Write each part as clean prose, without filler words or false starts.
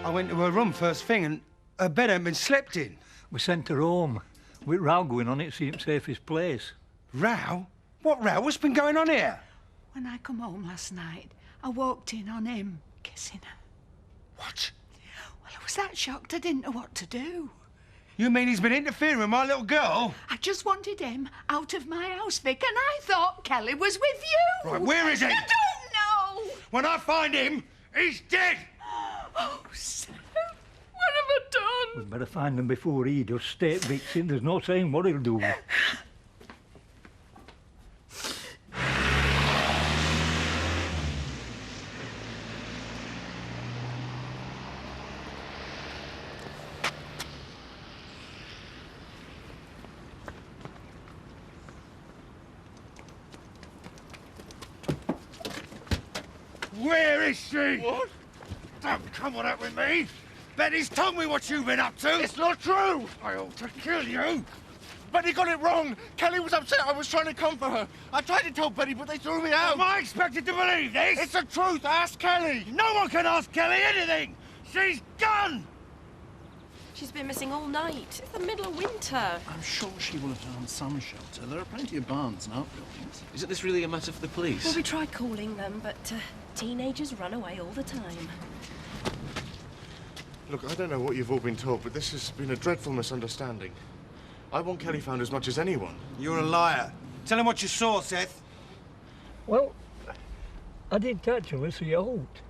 I went to her room first thing and her bed hadn't been slept in. We sent her home. With row going on, it seemed safest place. Row? What row? What's been going on here? When I come home last night, I walked in on him kissing her. What? Well, I was that shocked I didn't know what to do. You mean he's been interfering with my little girl? I just wanted him out of my house, Vic, and I thought Kelly was with you. Right, where is he? I don't know. When I find him, he's dead. Oh, Seth, what have I done? We'd better find him before he does. State Vixen, there's no saying what he'll do. Where is she? What? Don't come on up with me. Betty's told me what you've been up to. It's not true! I ought to kill you. Betty got it wrong. Kelly was upset. I was trying to comfort her. I tried to tell Betty, but they threw me out. Am I expected to believe this? It's the truth. Ask Kelly. No one can ask Kelly anything. She's gone. She's been missing all night. It's the middle of winter. I'm sure she will have found some shelter. There are plenty of barns and outbuildings. Isn't this really a matter for the police? Well, we tried calling them, but teenagers run away all the time. Look, I don't know what you've all been told, but this has been a dreadful misunderstanding. I want Kelly found as much as anyone. You're a liar. Tell him what you saw, Seth. Well, I did catch her, so you hoped.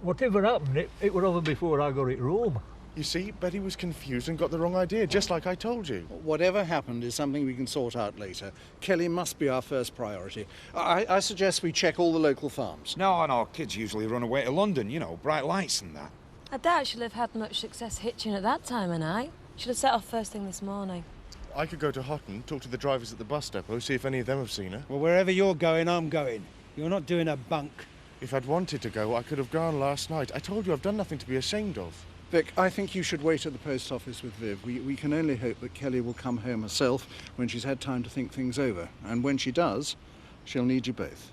Whatever happened, it were over before I got it home. You see, Betty was confused and got the wrong idea, just like I told you. Whatever happened is something we can sort out later. Kelly must be our first priority. I suggest we check all the local farms. No, kids usually run away to London, you know, bright lights and that. I doubt she'll have had much success hitching at that time of night. She'll have set off first thing this morning. I could go to Hotton, talk to the drivers at the bus depot, see if any of them have seen her. Well, wherever you're going, I'm going. You're not doing a bunk. If I'd wanted to go, I could have gone last night. I told you I've done nothing to be ashamed of. Vic, I think you should wait at the post office with Viv. We can only hope that Kelly will come home herself when she's had time to think things over. And when she does, she'll need you both.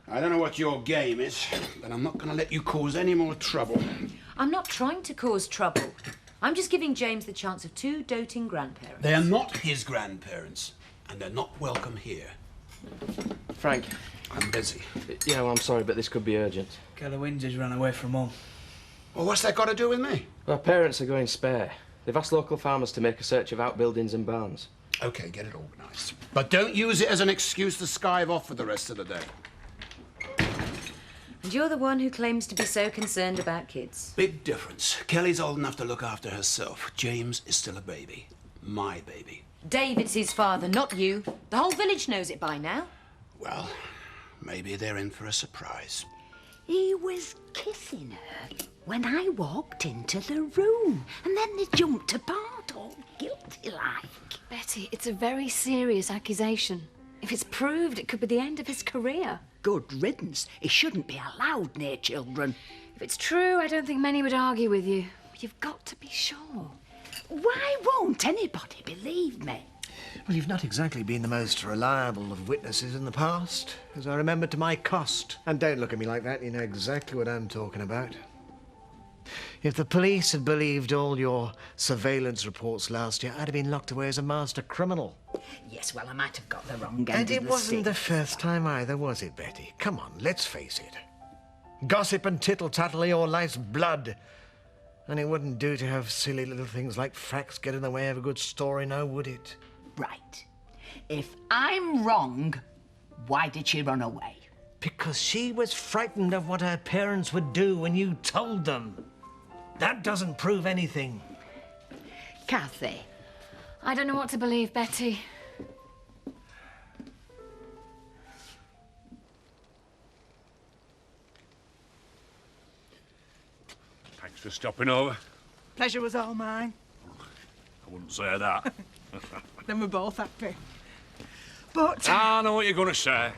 I don't know what your game is, but I'm not going to let you cause any more trouble. I'm not trying to cause trouble. I'm just giving James the chance of two doting grandparents. They are not his grandparents, and they're not welcome here. Frank. I'm busy. Yeah, well, I'm sorry, but this could be urgent. Kelly Windsor's ran away from home. Well, what's that got to do with me? Our parents are going spare. They've asked local farmers to make a search of outbuildings and barns. OK, get it organised. But don't use it as an excuse to skive off for the rest of the day. And you're the one who claims to be so concerned about kids. Big difference. Kelly's old enough to look after herself. James is still a baby. My baby. David's his father, not you. The whole village knows it by now. Well, maybe they're in for a surprise. He was kissing her when I walked into the room, and then they jumped apart, all guilty-like. Betty, it's a very serious accusation. If it's proved, it could be the end of his career. Good riddance. He shouldn't be allowed near children. If it's true, I don't think many would argue with you. You've got to be sure. Why won't anybody believe me? Well, you've not exactly been the most reliable of witnesses in the past, as I remember to my cost. And don't look at me like that, you know exactly what I'm talking about. If the police had believed all your surveillance reports last year, I'd have been locked away as a master criminal. Yes, well, I might have got the wrong end And of it the wasn't stick. the first time either, was it, Betty? Come on, let's face it. Gossip and tittle-tattle are your life's blood. And it wouldn't do to have silly little things like facts get in the way of a good story, now would it? Right. If I'm wrong, why did she run away? Because she was frightened of what her parents would do when you told them. That doesn't prove anything. Kathy. I don't know what to believe, Betty. Thanks for stopping over. Pleasure was all mine. I wouldn't say that. Then we're both happy. But I know what you're going to say.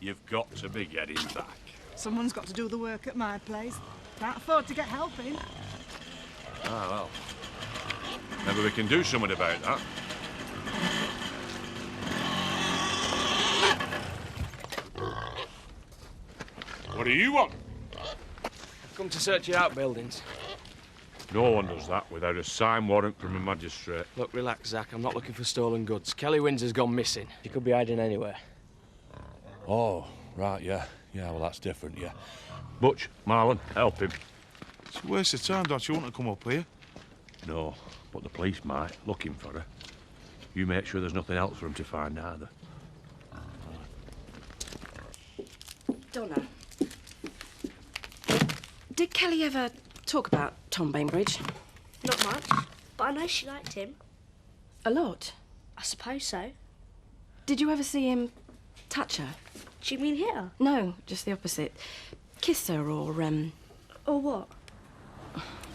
You've got to be getting back. someone's got to do the work at my place. Can't afford to get help in. Ah, well. Maybe we can do something about that. What do you want? Come to search your outbuildings. No one does that without a signed warrant from a magistrate. Look, relax, Zach. I'm not looking for stolen goods. Kelly Windsor's gone missing. He could be hiding anywhere. Oh, right, yeah. Yeah, well, that's different, yeah. Butch, Marlon, help him. It's a waste of time, don't you want to come up here? No, but the police might, looking for her. You make sure there's nothing else for them to find either. Donna. Did Kelly ever talk about Tom Bainbridge? Not much, but I know she liked him. A lot? I suppose so. Did you ever see him touch her? Do you mean hit her? No, just the opposite. Kiss her or, Or what?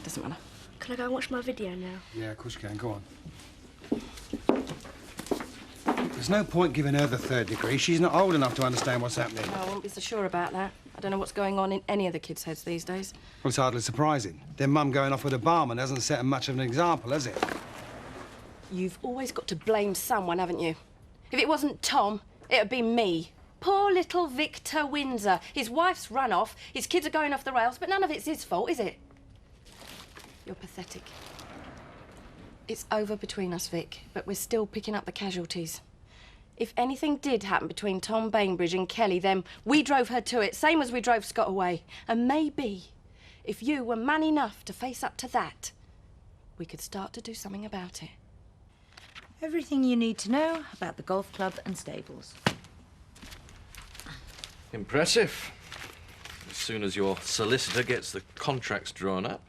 Doesn't matter. Can I go and watch my video now? Yeah, of course you can. Go on. There's no point giving her the 3rd degree. She's not old enough to understand what's happening. No, I wouldn't be so sure about that. I don't know what's going on in any of the kids' heads these days. Well, it's hardly surprising. Their mum going off with a barman hasn't set them much of an example, has it? You've always got to blame someone, haven't you? If it wasn't Tom, it'd be me. Poor little Victor Windsor. His wife's run off, his kids are going off the rails, but none of it's his fault, is it? You're pathetic. It's over between us, Vic, but we're still picking up the casualties. If anything did happen between Tom Bainbridge and Kelly, then we drove her to it, same as we drove Scott away. And maybe, if you were man enough to face up to that, we could start to do something about it. Everything you need to know about the golf club and stables. Impressive. As soon as your solicitor gets the contracts drawn up,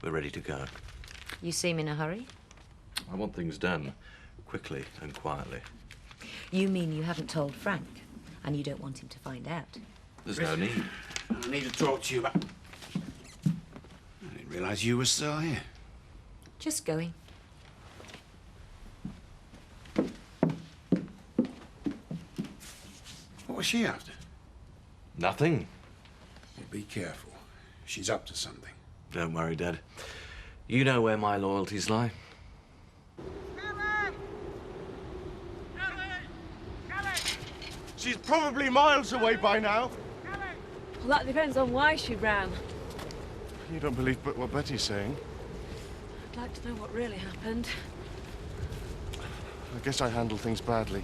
we're ready to go. You seem in a hurry? I want things done quickly and quietly. You mean you haven't told Frank, and you don't want him to find out? There's no need. I need to talk to you about... I didn't realise you were still here. Just going. What was she after? Nothing. Well, be careful. She's up to something. Don't worry, Dad. You know where my loyalties lie. She's probably miles away by now. Well, that depends on why she ran. You don't believe what Betty's saying? I'd like to know what really happened. I guess I handled things badly.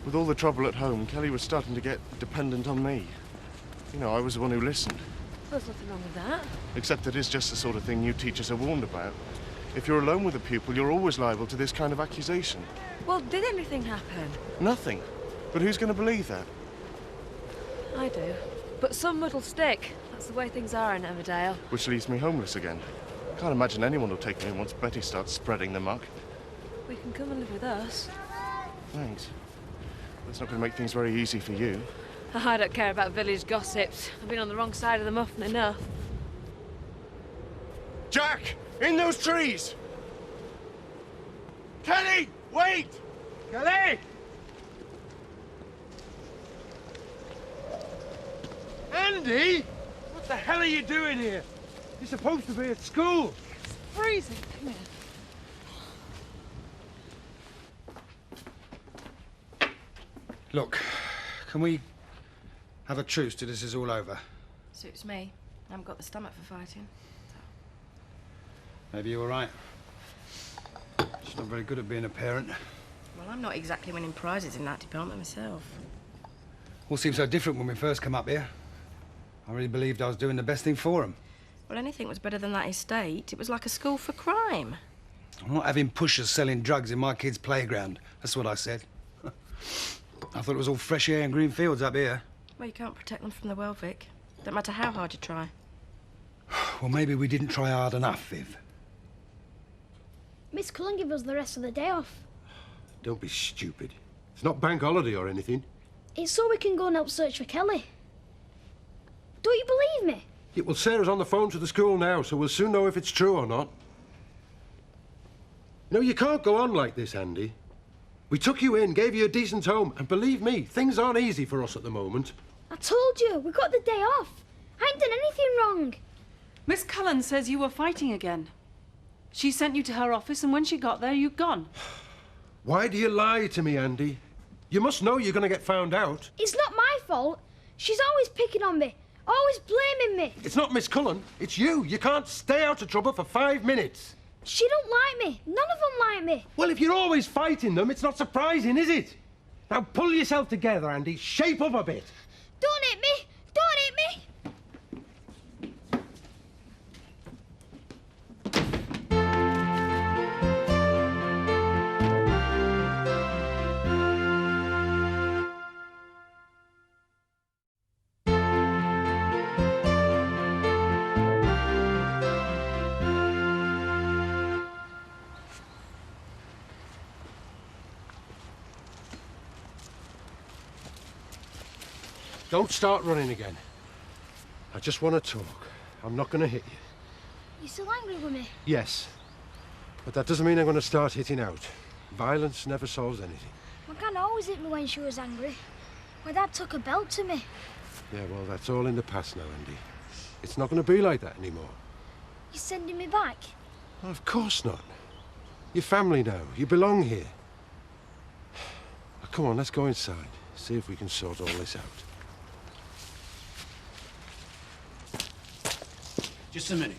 With all the trouble at home, Kelly was starting to get dependent on me. You know, I was the one who listened. There's nothing wrong with that. Except that it's just the sort of thing you teachers are warned about. If you're alone with a pupil, you're always liable to this kind of accusation. Well, did anything happen? Nothing. But who's going to believe that? I do. But some wood'll stick. That's the way things are in Emmerdale. Which leaves me homeless again. Can't imagine anyone will take me once Betty starts spreading the muck. We can come and live with us. Thanks. That's not going to make things very easy for you. I don't care about village gossips. I've been on the wrong side of the muffin enough. Jack! In those trees! Kelly! Wait! Kelly! Andy! What the hell are you doing here? You're supposed to be at school. It's freezing. Come here. Look, can we have a truce till this is all over? Suits me. I haven't got the stomach for fighting. Maybe you're right. She's not very good at being a parent. Well, I'm not exactly winning prizes in that department myself. All seemed so different when we first come up here. I really believed I was doing the best thing for him. Well, anything was better than that estate. It was like a school for crime. I'm not having pushers selling drugs in my kid's playground. That's what I said. I thought it was all fresh air and green fields up here. Well, you can't protect them from the world, Vic. Don't matter how hard you try. Well, maybe we didn't try hard enough, Viv. Miss Cullen give us the rest of the day off. Don't be stupid. It's not bank holiday or anything. It's so we can go and help search for Kelly. Don't you believe me? Yeah, well, Sarah's on the phone to the school now, so we'll soon know if it's true or not. You know, you can't go on like this, Andy. We took you in, gave you a decent home, and believe me, things aren't easy for us at the moment. I told you, we got the day off. I ain't done anything wrong. Miss Cullen says you were fighting again. She sent you to her office, and when she got there, you'd gone. Why do you lie to me, Andy? You must know you're going to get found out. It's not my fault. She's always picking on me. Always blaming me. It's not Miss Cullen, it's you. You can't stay out of trouble for 5 minutes. She don't like me. None of them like me. Well, if you're always fighting them, it's not surprising, is it? Now pull yourself together, Andy. Shape up a bit. Don't hit me. Don't hit me. Don't start running again. I just want to talk. I'm not going to hit you. You still angry with me? Yes. But that doesn't mean I'm going to start hitting out. Violence never solves anything. My gran always hit me when she was angry. My dad took a belt to me. Yeah, well, that's all in the past now, Andy. It's not going to be like that anymore. You're sending me back? Well, of course not. You're family now. You belong here. Now, come on, let's go inside. See if we can sort all this out. Just a minute.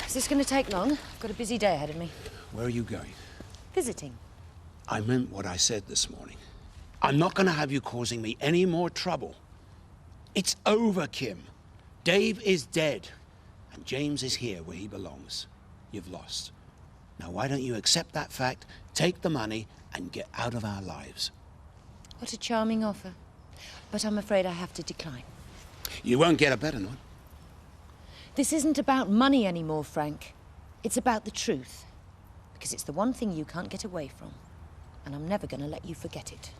Is this going to take long? I've got a busy day ahead of me. Where are you going? Visiting. I meant what I said this morning. I'm not going to have you causing me any more trouble. It's over, Kim. Dave is dead, and James is here where he belongs. You've lost. Now, why don't you accept that fact, take the money, and get out of our lives? What a charming offer. But I'm afraid I have to decline. You won't get a better one. This isn't about money anymore, Frank. It's about the truth. Because it's the one thing you can't get away from. And I'm never going to let you forget it.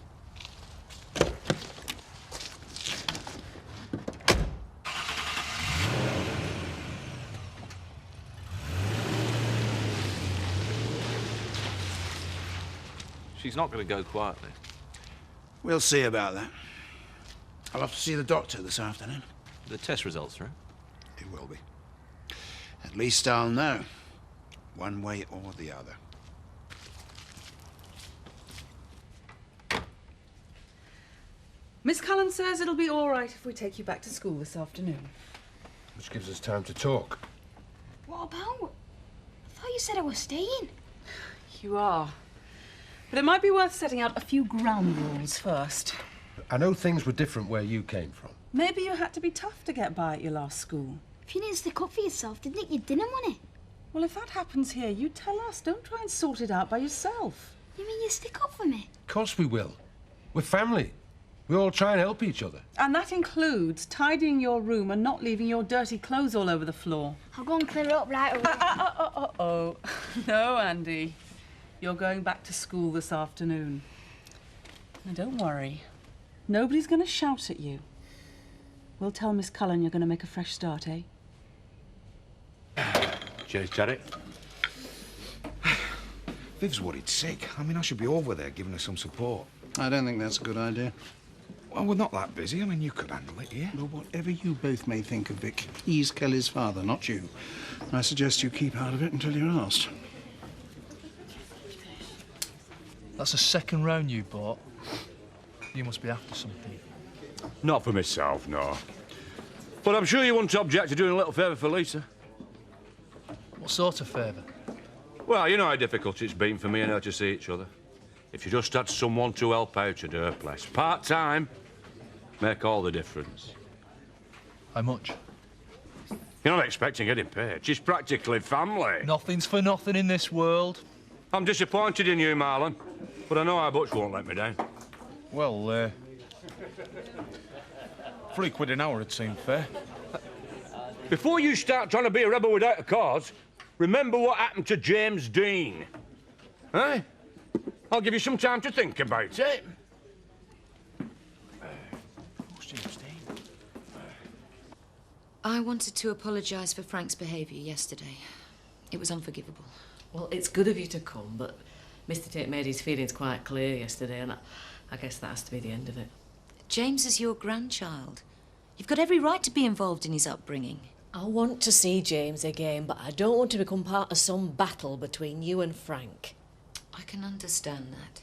She's not going to go quietly. We'll see about that. I'll have to see the doctor this afternoon. The test results through? It will be. At least I'll know, one way or the other. Miss Cullen says it'll be all right if we take you back to school this afternoon. Which gives us time to talk. What about? I thought you said I was staying. You are. But it might be worth setting out a few ground rules first. I know things were different where you came from. Maybe you had to be tough to get by at your last school. If you didn't stick up for yourself, didn't nick your dinner money. Well, if that happens here, you tell us. Don't try and sort it out by yourself. You mean you stick up for me? Of course we will. We're family. We all try and help each other. And that includes tidying your room and not leaving your dirty clothes all over the floor. I'll go and clear it up right away. Oh. No, Andy. You're going back to school this afternoon. Now, don't worry. Nobody's going to shout at you. We'll tell Miss Cullen you're going to make a fresh start, eh? Cheers, Terry. Viv's worried sick. I mean, I should be over there giving her some support. I don't think that's a good idea. Well, we're not that busy. I mean, you could handle it, yeah? But whatever you both may think of Vic, he's Kelly's father, not you. I suggest you keep out of it until you're asked. That's the second round you bought. You must be after something. Not for myself, no. But I'm sure you wouldn't object to doing a little favour for Lisa. What sort of favour? Well, you know how difficult it's been for me and her to see each other. If you just had someone to help out at her place, part-time, make all the difference. How much? You're not expecting getting paid. She's practically family. Nothing's for nothing in this world. I'm disappointed in you, Marlon, but I know how Butch won't let me down. Well, £3 an hour would seem fair. Before you start trying to be a rebel without a cause, remember what happened to James Dean. Eh? I'll give you some time to think about it. Who's James Dean? I wanted to apologise for Frank's behaviour yesterday. It was unforgivable. Well, it's good of you to come, but Mr. Tate made his feelings quite clear yesterday, and I guess that has to be the end of it. James is your grandchild. You've got every right to be involved in his upbringing. I want to see James again, but I don't want to become part of some battle between you and Frank. I can understand that.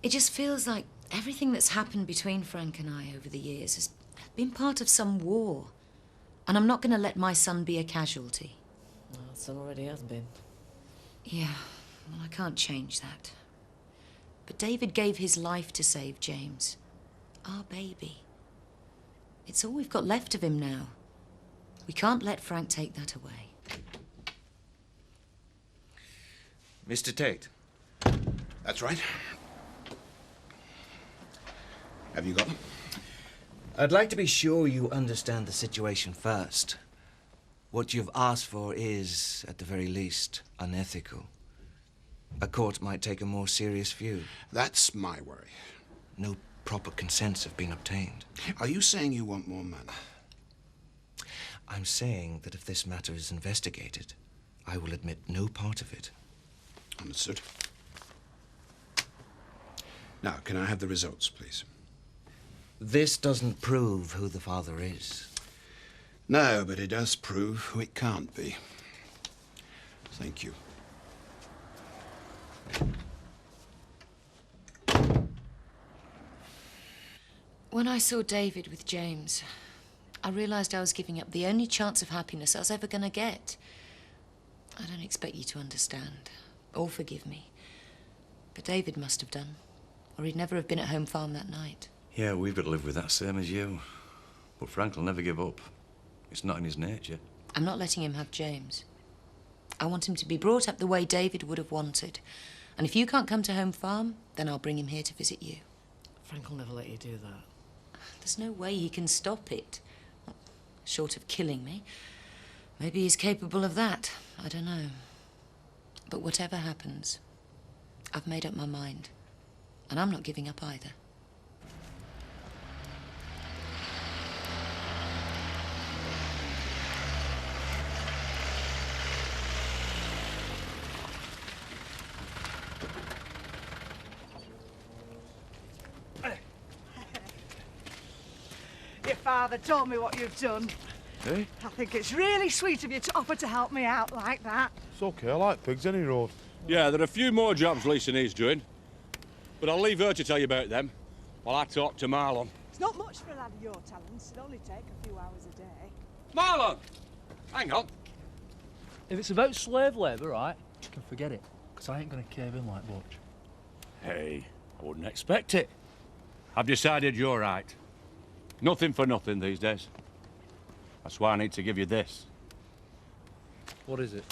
It just feels like Everything that's happened between Frank and I over the years has been part of some war. And I'm not going to let my son be a casualty. Well, son already has been. Yeah, well, I can't change that. But David gave his life to save James. Our baby. It's all we've got left of him now. We can't let Frank take that away. Mr. Tate. That's right. Have you got them? I'd like to be sure you understand the situation first. What you've asked for is, at the very least, unethical. A court might take a more serious view. That's my worry. No proper consents have been obtained. Are you saying you want more money? I'm saying that if this matter is investigated, I will admit no part of it. Understood. Now, can I have the results, please? This doesn't prove who the father is. No, but it does prove who it can't be. Thank you. When I saw David with James, I realised I was giving up the only chance of happiness I was ever going to get. I don't expect you to understand or forgive me, but David must have done, or he'd never have been at Home Farm that night. Yeah, we've got to live with that, same as you. But Frank will never give up. It's not in his nature. I'm not letting him have James. I want him to be brought up the way David would have wanted. And if you can't come to Home Farm, then I'll bring him here to visit you. Frank will never let you do that. There's no way he can stop it. Short of killing me. Maybe he's capable of that. I don't know. But whatever happens, I've made up my mind. And I'm not giving up either. Your father told me what you've done. Eh? I think it's really sweet of you to offer to help me out like that. It's okay, I like pigs any road. Yeah, there are a few more jobs Lisa needs doing. But I'll leave her to tell you about them while I talk to Marlon. It's not much for a lad of your talents. It'll only take a few hours a day. Marlon! Hang on. If it's about slave labour, right, you can forget it. Because I ain't going to cave in like Butch. Hey, I wouldn't expect it. I've decided you're right. Nothing for nothing these days. That's why I need to give you this. What is it?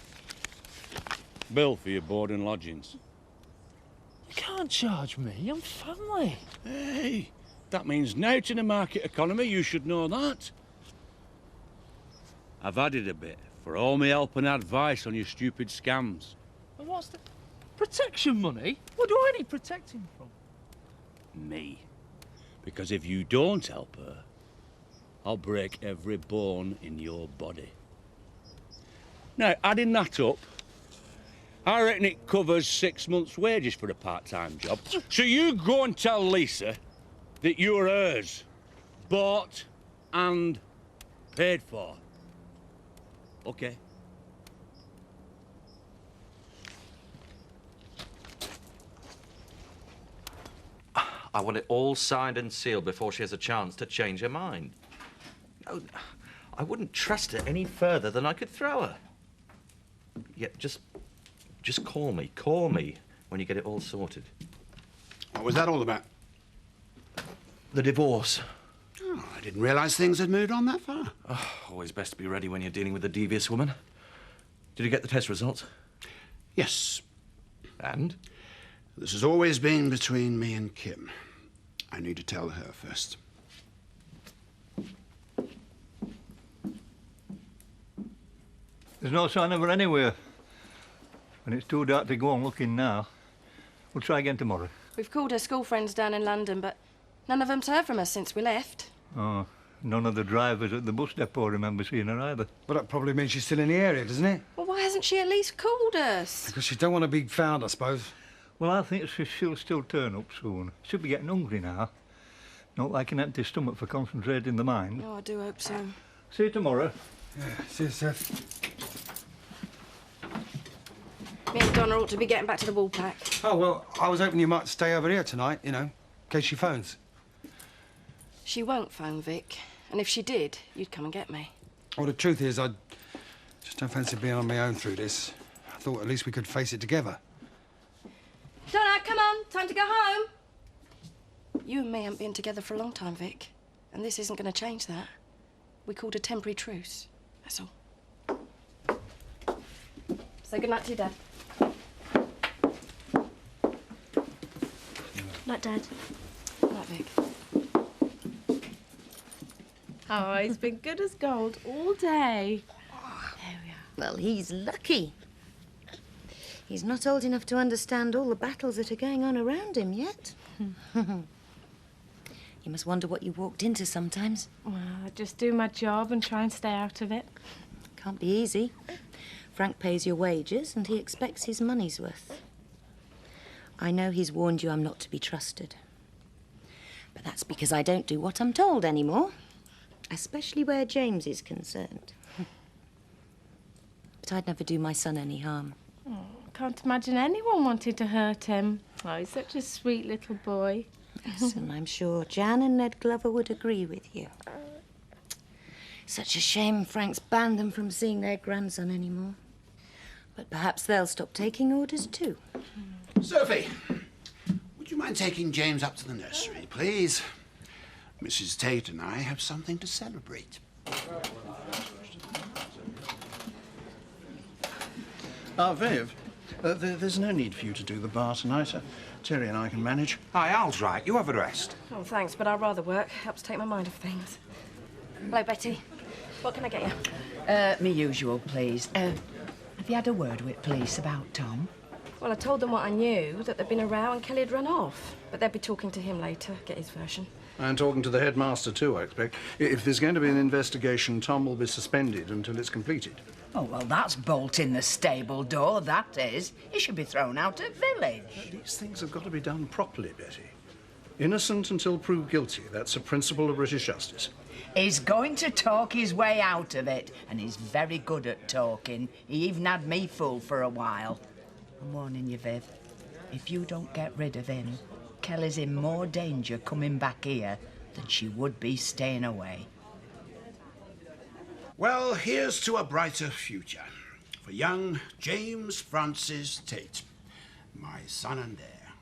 Bill for your board and lodgings. You can't charge me. I'm family. Hey, that means now to the market economy, you should know that. I've added a bit for all my help and advice on your stupid scams. And what's the... protection money? What do I need protecting from? Me. Because if you don't help her, I'll break every bone in your body. Now, adding that up, I reckon it covers 6 months' wages for a part-time job. So you go and tell Lisa that you're hers, bought and paid for. Okay? I want it all signed and sealed before she has a chance to change her mind. No, I wouldn't trust her any further than I could throw her. Yeah, just call me. Call me when you get it all sorted. What was that all about? The divorce. Oh, I didn't realise things had moved on that far. Oh, always best to be ready when you're dealing with a devious woman. Did you get the test results? Yes. And? This has always been between me and Kim. I need to tell her first. There's no sign of her anywhere. And it's too dark to go on looking now. We'll try again tomorrow. We've called her school friends down in London, but none of them's heard from us since we left. Oh, none of the drivers at the bus depot remember seeing her either. Well, that probably means she's still in the area, doesn't it? Well, why hasn't she at least called us? Because she don't want to be found, I suppose. Well, I think she'll still turn up soon. She'll be getting hungry now. Not like an empty stomach for concentrating the mind. Oh, I do hope so. See you tomorrow. Yeah, see you, Seth. Me and Donna ought to be getting back to the Woolpack. Oh, well, I was hoping you might stay over here tonight, you know. in case she phones. She won't phone, Vic. And if she did, you'd come and get me. Well, the truth is, I just don't fancy being on my own through this. I thought at least we could face it together. Donna, come on. Time to go home. You and me haven't been together for a long time, Vic. And this isn't going to change that. We called a temporary truce. That's all. Say goodnight to your dad. Night, Dad. Night, Vic. Oh, he's been good as gold all day. Well, he's lucky. He's not old enough to understand all the battles that are going on around him yet. You must wonder what you walked into sometimes. Well, I just do my job and try and stay out of it. Can't be easy. Frank pays your wages and he expects his money's worth. I know he's warned you I'm not to be trusted. But that's because I don't do what I'm told anymore. Especially where James is concerned. But I'd never do my son any harm. Oh, can't imagine anyone wanted to hurt him. Oh, he's such a sweet little boy. Yes, and I'm sure Jan and Ned Glover would agree with you. Such a shame Frank's banned them from seeing their grandson anymore. But perhaps they'll stop taking orders too. Sophie, would you mind taking James up to the nursery, please? Mrs. Tate and I have something to celebrate. Viv, there's no need for you to do the bar tonight. Terry and I can manage. Aye, Al's right. You have a rest. Oh, thanks, but I'd rather work. Helps take my mind off things. Hello, Betty. What can I get you? Me usual, please. Have you had a word with police about Tom? Well, I told them what I knew, that there'd been a row and Kelly had run off. But they'd be talking to him later, get his version. And talking to the headmaster too, I expect. If there's going to be an investigation, Tom will be suspended until it's completed. Oh, well, that's bolting the stable door, that is. He should be thrown out of village. These things have got to be done properly, Betty. Innocent until proved guilty. That's a principle of British justice. He's going to talk his way out of it, and he's very good at talking. He even had me fooled for a while. I'm warning you, Viv. If you don't get rid of him, Kelly's in more danger coming back here than she would be staying away. Well, here's to a brighter future for young James Francis Tate, my son and heir.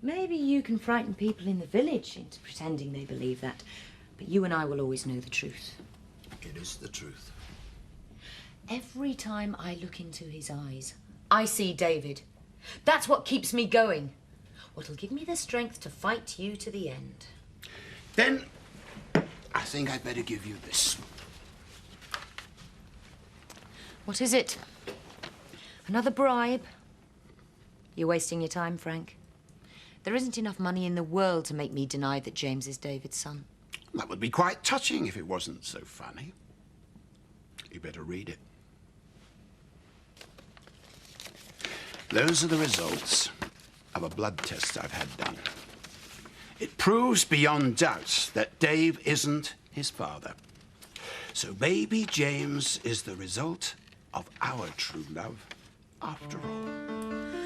Maybe you can frighten people in the village into pretending they believe that. But you and I will always know the truth. It is the truth. Every time I look into his eyes, I see David. That's what keeps me going. What'll give me the strength to fight you to the end. Then, I think I'd better give you this. What is it? Another bribe? You're wasting your time, Frank. There isn't enough money in the world to make me deny that James is David's son. That would be quite touching if it wasn't so funny. You better read it. Those are the results of a blood test I've had done. It proves beyond doubt that Dave isn't his father. So baby James is the result of our true love after all.